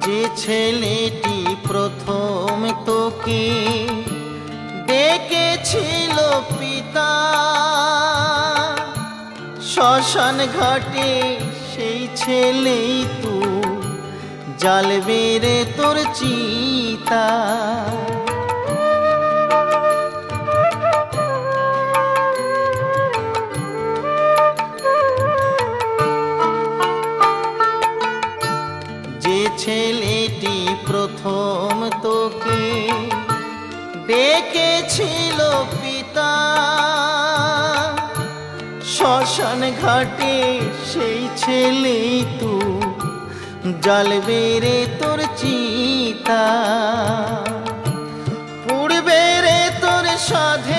যে ছেলেটি প্রথম তোকে ডেকেছিল পিতা, শ্মশান ঘাটে সেই ছেলেই তুই, জ্বালবে রে তোর চিতা। যে ছেলেটি প্রথম তোকে ডেকেছিল পিতা, শ্মশান ঘাটে সেই ছেলেই তুই, জ্বালবে রে তোর চিতা। পুড়বে রে তোর সাধে